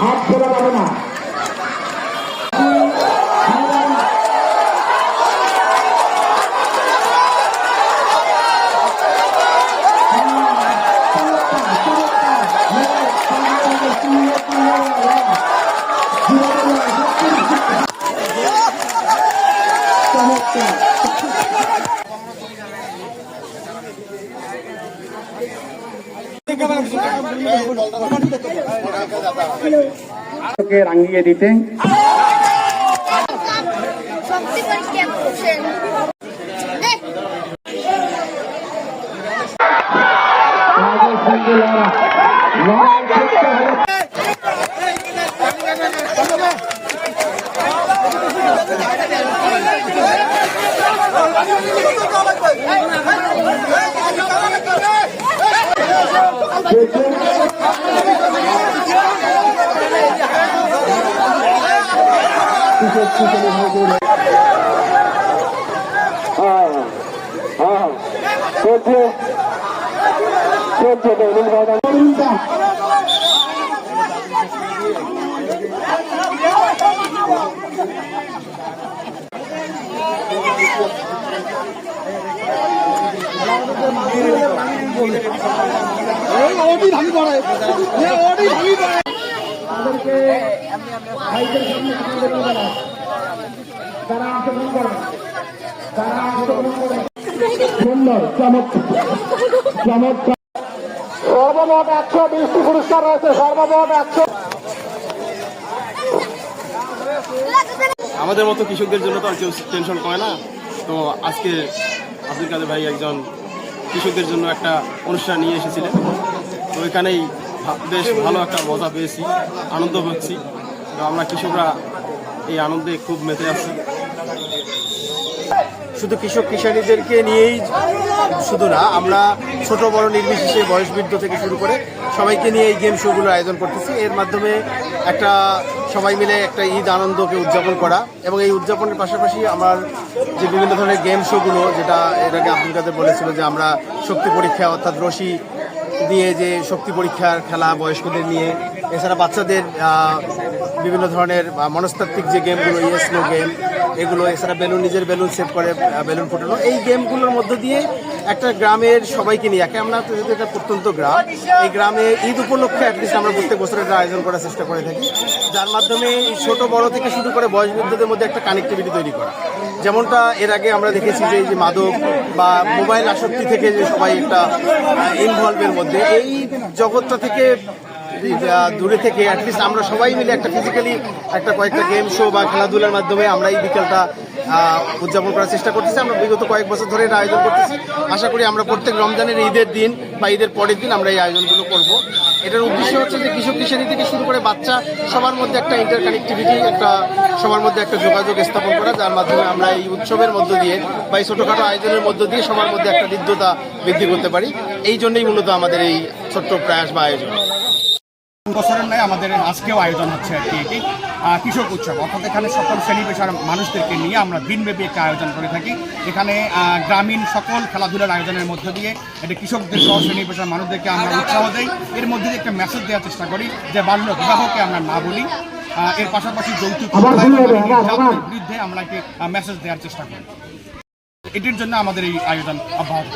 হাত ফেরা যাবে না। রাঙিয়ে দিতে সর্বমোট 120টি পুরস্কার রয়েছে। সর্বমোট 100। আমাদের মতো কৃষকদের জন্য তো আর কেউ টেনশন করে না। তো আজকে আব্দুল কাদের ভাই একজন কৃষকদের জন্য একটা অনুষ্ঠান নিয়ে এসেছিলেন। তো এখানেই বেশ ভালো একটা মজা পেয়েছি, আনন্দ পাচ্ছি। তো আমরা কৃষকরা এই আনন্দে খুব মেতে আছি। শুধু কৃষক কিষানীদেরকে নিয়েই শুধু না, আমরা ছোট বড় নির্বিশেষে বয়সবৃদ্ধ থেকে শুরু করে সবাইকে নিয়ে এই গেম শোগুলোর আয়োজন করতেছি। এর মাধ্যমে একটা সবাই মিলে একটা ঈদ আনন্দকে উদযাপন করা, এবং এই উদযাপনের পাশাপাশি আমার যে বিভিন্ন ধরনের গেম শোগুলো, যেটা এর আগে আব্দুল কাদের বলেছিল যে আমরা শক্তি পরীক্ষা অর্থাৎ রশি দিয়ে যে শক্তি পরীক্ষার খেলা বয়স্কদের নিয়ে, এছাড়া বাচ্চাদের বিভিন্ন ধরনের মনস্তাত্ত্বিক যে গেমগুলো, ইয়েস নো গেম, এগুলো, এছাড়া নিজের বেলুন সেট করে বেলুন ফোটানো, এই গেমগুলোর মধ্য দিয়ে একটা গ্রামের সবাইকে নিয়ে, আমরা যেহেতু এটা প্রত্যন্ত গ্রাম, এই গ্রামে ঈদ উপলক্ষে অ্যাটলিস্ট আমরা প্রত্যেক বছর এটা আয়োজন করার চেষ্টা করে থাকি, যার মাধ্যমে ছোট বড় থেকে শুরু করে বয়সবৃদ্ধদের মধ্যে একটা কানেক্টিভিটি তৈরি করা। যেমনটা এর আগে আমরা দেখেছি যে এই যে মাদক বা মোবাইল আসক্তি থেকে যে সবাই একটা ইনভলভের মধ্যে, এই জগৎটা থেকে দূরে থেকে অ্যাটলিস্ট আমরা সবাই মিলে একটা ফিজিক্যালি একটা কয়েকটা গেম শো বা খেলাধুলার মাধ্যমে আমরা এই বিকেলটা উদযাপন করার চেষ্টা করতেছি। আমরা বিগত কয়েক বছর ধরে এটা আয়োজন করতেছি। আশা করি আমরা প্রত্যেক রমজানের ঈদের দিন বা ঈদের পরের দিন আমরা এই আয়োজনগুলো করব। এটার উদ্দেশ্য হচ্ছে যে কৃষক কিষানী থেকে শুরু করে বাচ্চা সবার মধ্যে একটা ইন্টারকানেক্টিভিটি, একটা সবার মধ্যে একটা যোগাযোগ স্থাপন করা, যার মাধ্যমে আমরা এই উৎসবের মধ্য দিয়ে বা এই ছোটোখাটো আয়োজনের মধ্য দিয়ে সবার মধ্যে একটা হৃদ্যতা বৃদ্ধি করতে পারি। এই জন্যই মূলত আমাদের এই ছোট্ট প্রয়াস বা আয়োজন। বছরের নয়, আমাদের আজকেও আয়োজন হচ্ছে আর কি এটি কৃষক উৎসব, অর্থাৎ এখানে সকল শ্রেণী পেশার মানুষদেরকে নিয়ে আমরা দিনব্যাপী একটা আয়োজন করে থাকি। এখানে গ্রামীণ সকল খেলাধুলার আয়োজনের মধ্য দিয়ে এটা কৃষকদের সহ শ্রেণী পেশার মানুষদেরকে আমরা উৎসাহ দেই। এর মধ্যে দিয়ে একটা মেসেজ দেওয়ার চেষ্টা করি যে বাল্য বিবাহকে আমরা না বলি। এর পাশাপাশি যৌতুক বিরুদ্ধে আমরা একটি মেসেজ দেওয়ার চেষ্টা করি। এটির জন্য আমাদের এই আয়োজন অব্যাহত।